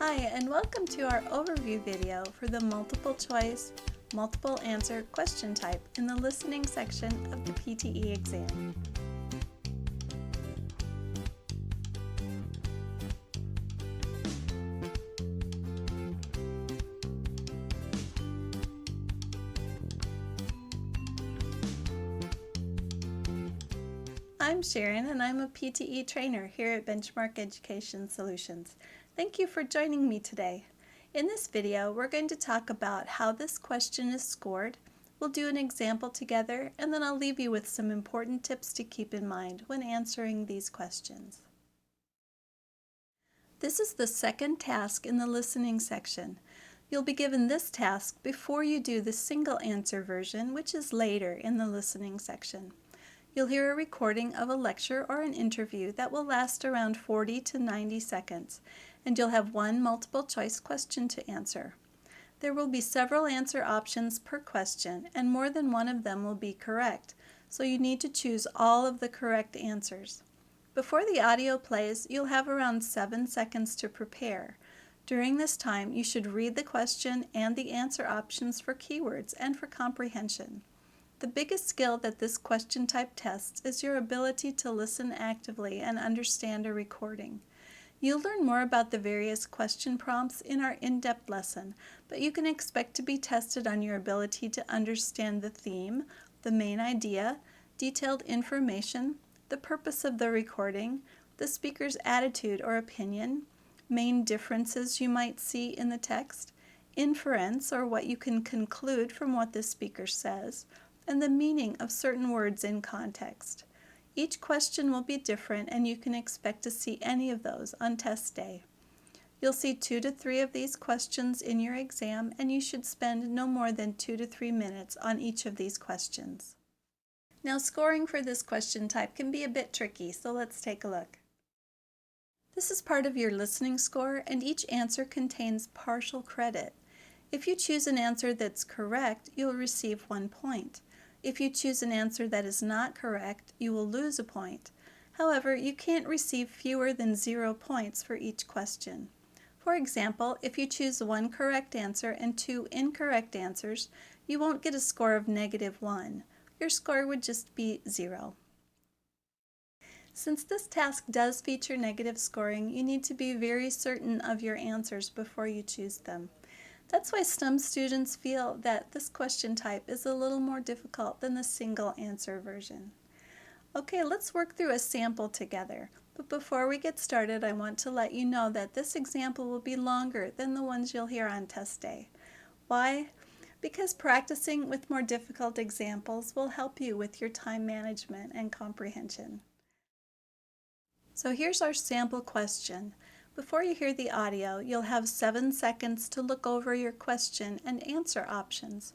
Hi, and welcome to our overview video for the multiple choice, multiple answer question type in the listening section of the PTE exam. I'm Sharon, and I'm a PTE trainer here at Benchmark Education Solutions. Thank you for joining me today. In this video, we're going to talk about how this question is scored. We'll do an example together, and then I'll leave you with some important tips to keep in mind when answering these questions. This is the second task in the listening section. You'll be given this task before you do the single answer version, which is later in the listening section. You'll hear a recording of a lecture or an interview that will last around 40 to 90 seconds, and you'll have one multiple choice question to answer. There will be several answer options per question, and more than one of them will be correct, so you need to choose all of the correct answers. Before the audio plays, you'll have around 7 seconds to prepare. During this time, you should read the question and the answer options for keywords and for comprehension. The biggest skill that this question type tests is your ability to listen actively and understand a recording. You'll learn more about the various question prompts in our in-depth lesson, but you can expect to be tested on your ability to understand the theme, the main idea, detailed information, the purpose of the recording, the speaker's attitude or opinion, main differences you might see in the text, inference or what you can conclude from what the speaker says, and the meaning of certain words in context. Each question will be different, and you can expect to see any of those on test day. You'll see 2 to 3 of these questions in your exam, and you should spend no more than 2 to 3 minutes on each of these questions. Now, scoring for this question type can be a bit tricky, so let's take a look. This is part of your listening score, and each answer contains partial credit. If you choose an answer that's correct, you'll receive 1 point. If you choose an answer that is not correct, you will lose a point. However, you can't receive fewer than 0 points for each question. For example, if you choose 1 correct answer and 2 incorrect answers, you won't get a score of -1. Your score would just be 0. Since this task does feature negative scoring, you need to be very certain of your answers before you choose them. That's why some students feel that this question type is a little more difficult than the single answer version. Okay, let's work through a sample together. But before we get started, I want to let you know that this example will be longer than the ones you'll hear on test day. Why? Because practicing with more difficult examples will help you with your time management and comprehension. So here's our sample question. Before you hear the audio, you'll have 7 seconds to look over your question and answer options.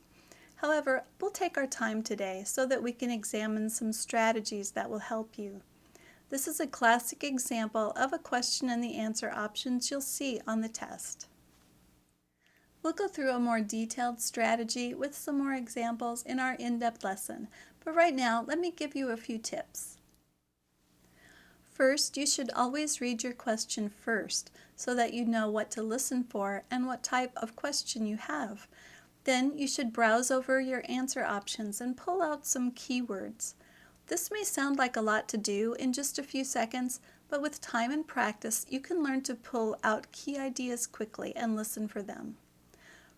However, we'll take our time today so that we can examine some strategies that will help you. This is a classic example of a question and the answer options you'll see on the test. We'll go through a more detailed strategy with some more examples in our in-depth lesson, but right now let me give you a few tips. First, you should always read your question first so that you know what to listen for and what type of question you have. Then you should browse over your answer options and pull out some keywords. This may sound like a lot to do in just a few seconds, but with time and practice, you can learn to pull out key ideas quickly and listen for them.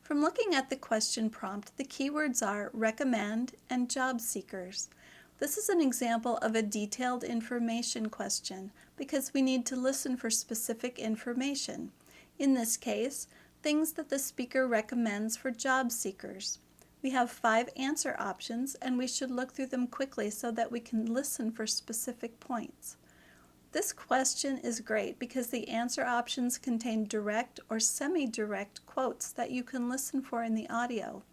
From looking at the question prompt, the keywords are recommend and job seekers. This is an example of a detailed information question because we need to listen for specific information. In this case, things that the speaker recommends for job seekers. We have 5 answer options, and we should look through them quickly so that we can listen for specific points. This question is great because the answer options contain direct or semi-direct quotes that you can listen for in the audio.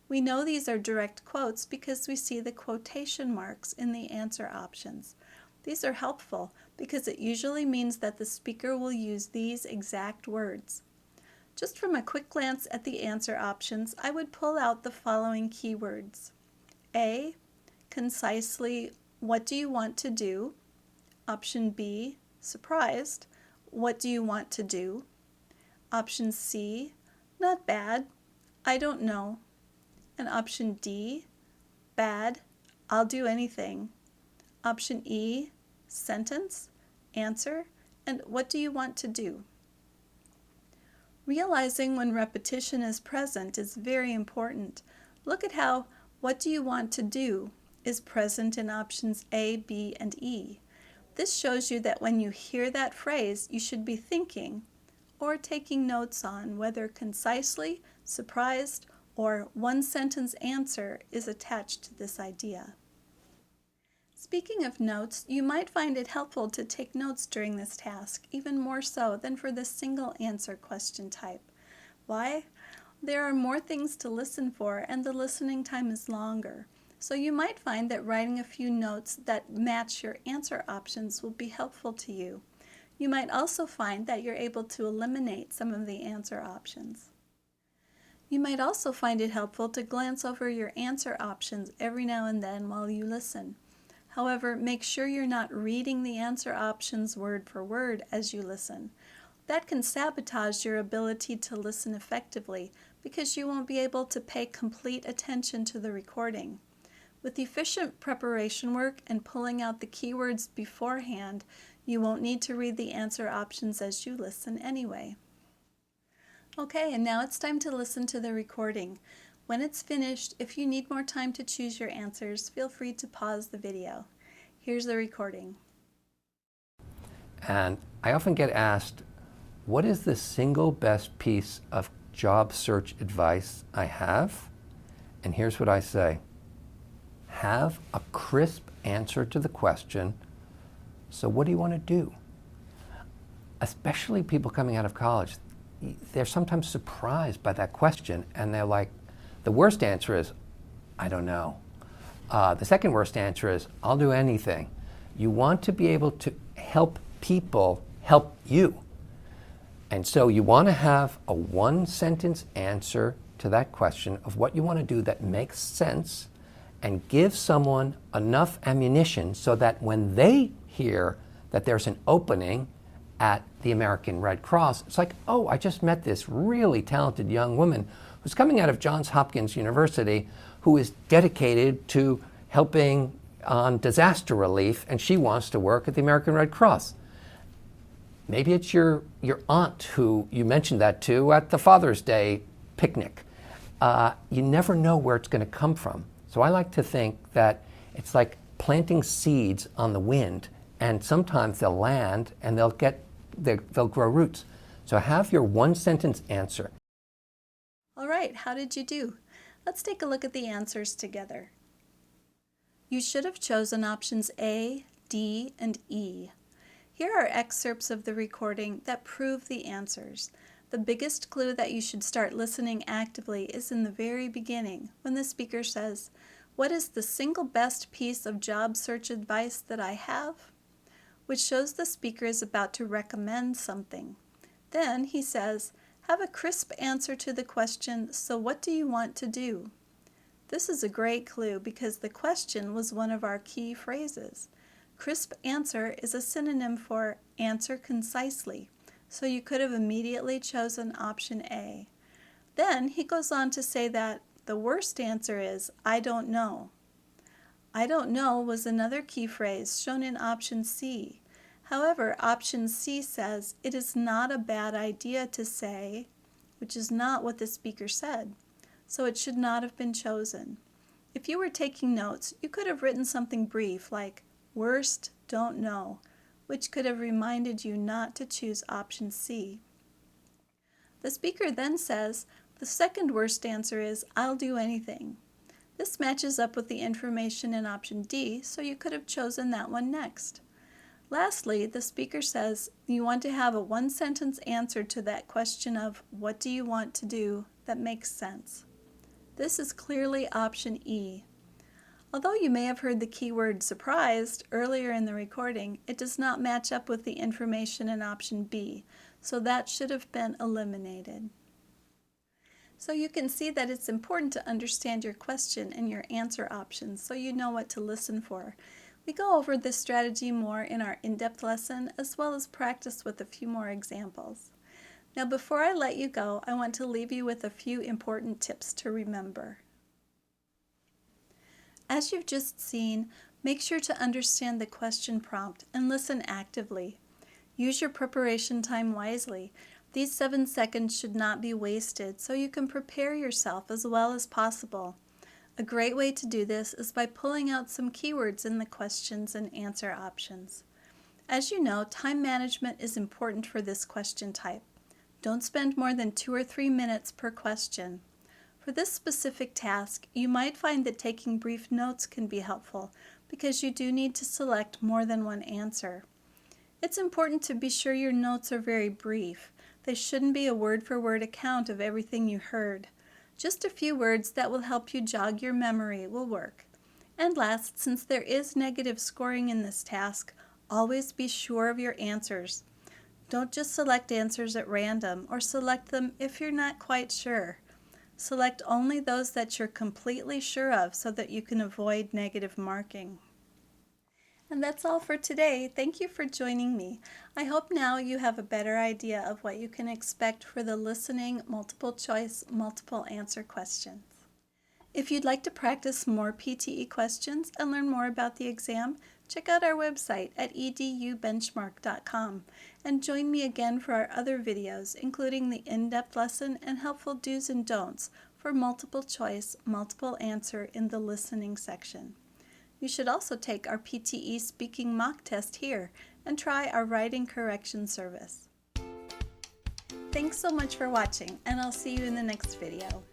We know these are direct quotes because we see the quotation marks in the answer options. These are helpful because it usually means that the speaker will use these exact words. Just from a quick glance at the answer options, I would pull out the following keywords. A, concisely, what do you want to do? Option B, surprised, what do you want to do? Option C, not bad, I don't know. And option D, bad, I'll do anything. Option E, sentence, answer, and what do you want to do? Realizing when repetition is present is very important. Look at how what do you want to do is present in options A, B, and E. This shows you that when you hear that phrase, you should be thinking or taking notes on whether concisely, surprised, or one-sentence answer is attached to this idea. Speaking of notes, you might find it helpful to take notes during this task, even more so than for the single answer question type. Why? There are more things to listen for and the listening time is longer. So you might find that writing a few notes that match your answer options will be helpful to you. You might also find that you're able to eliminate some of the answer options. You might also find it helpful to glance over your answer options every now and then while you listen. However, make sure you're not reading the answer options word for word as you listen. That can sabotage your ability to listen effectively because you won't be able to pay complete attention to the recording. With efficient preparation work and pulling out the keywords beforehand, you won't need to read the answer options as you listen anyway. Okay, and now it's time to listen to the recording. When it's finished, if you need more time to choose your answers, feel free to pause the video. Here's the recording. And I often get asked, what is the single best piece of job search advice I have? And here's what I say. Have a crisp answer to the question, so what do you want to do? Especially people coming out of college, they're sometimes surprised by that question and they're like, the worst answer is, I don't know. The second worst answer is, I'll do anything. You want to be able to help people help you. And so you want to have a one-sentence answer to that question of what you want to do that makes sense and give someone enough ammunition so that when they hear that there's an opening at the American Red Cross, it's like, oh, I just met this really talented young woman who's coming out of Johns Hopkins University who is dedicated to helping on disaster relief, and she wants to work at the American Red Cross. Maybe it's your aunt who you mentioned that to at the Father's Day picnic. You never know where it's going to come from. So I like to think that it's like planting seeds on the wind, and sometimes they'll land and they'll grow roots. So have your one-sentence answer. All right, how did you do? Let's take a look at the answers together. You should have chosen options A, D, and E. Here are excerpts of the recording that prove the answers. The biggest clue that you should start listening actively is in the very beginning, when the speaker says, "What is the single best piece of job search advice that I have?" which shows the speaker is about to recommend something. Then he says, "Have a crisp answer to the question, so what do you want to do?" This is a great clue because the question was one of our key phrases. Crisp answer is a synonym for answer concisely, so you could have immediately chosen option A. Then he goes on to say that the worst answer is, I don't know. I don't know was another key phrase shown in option C. However, option C says it is not a bad idea to say, which is not what the speaker said, so it should not have been chosen. If you were taking notes, you could have written something brief like, worst, don't know, which could have reminded you not to choose option C. The speaker then says, the second worst answer is, I'll do anything. This matches up with the information in option D, so you could have chosen that one next. Lastly, the speaker says you want to have a one-sentence answer to that question of, what do you want to do, that makes sense. This is clearly option E. Although you may have heard the keyword surprised earlier in the recording, it does not match up with the information in option B, so that should have been eliminated. So you can see that it's important to understand your question and your answer options so you know what to listen for. We go over this strategy more in our in-depth lesson as well as practice with a few more examples. Now before I let you go, I want to leave you with a few important tips to remember. As you've just seen, make sure to understand the question prompt and listen actively. Use your preparation time wisely. These 7 seconds should not be wasted, so you can prepare yourself as well as possible. A great way to do this is by pulling out some keywords in the questions and answer options. As you know, time management is important for this question type. Don't spend more than 2 or 3 minutes per question. For this specific task, you might find that taking brief notes can be helpful because you do need to select more than one answer. It's important to be sure your notes are very brief. They shouldn't be a word-for-word account of everything you heard. Just a few words that will help you jog your memory will work. And last, since there is negative scoring in this task, always be sure of your answers. Don't just select answers at random or select them if you're not quite sure. Select only those that you're completely sure of so that you can avoid negative marking. And that's all for today. Thank you for joining me. I hope now you have a better idea of what you can expect for the listening multiple choice, multiple answer questions. If you'd like to practice more PTE questions and learn more about the exam, check out our website at edubenchmark.com and join me again for our other videos, including the in-depth lesson and helpful do's and don'ts for multiple choice, multiple answer in the listening section. You should also take our PTE speaking mock test here and try our writing correction service. Thanks so much for watching, and I'll see you in the next video.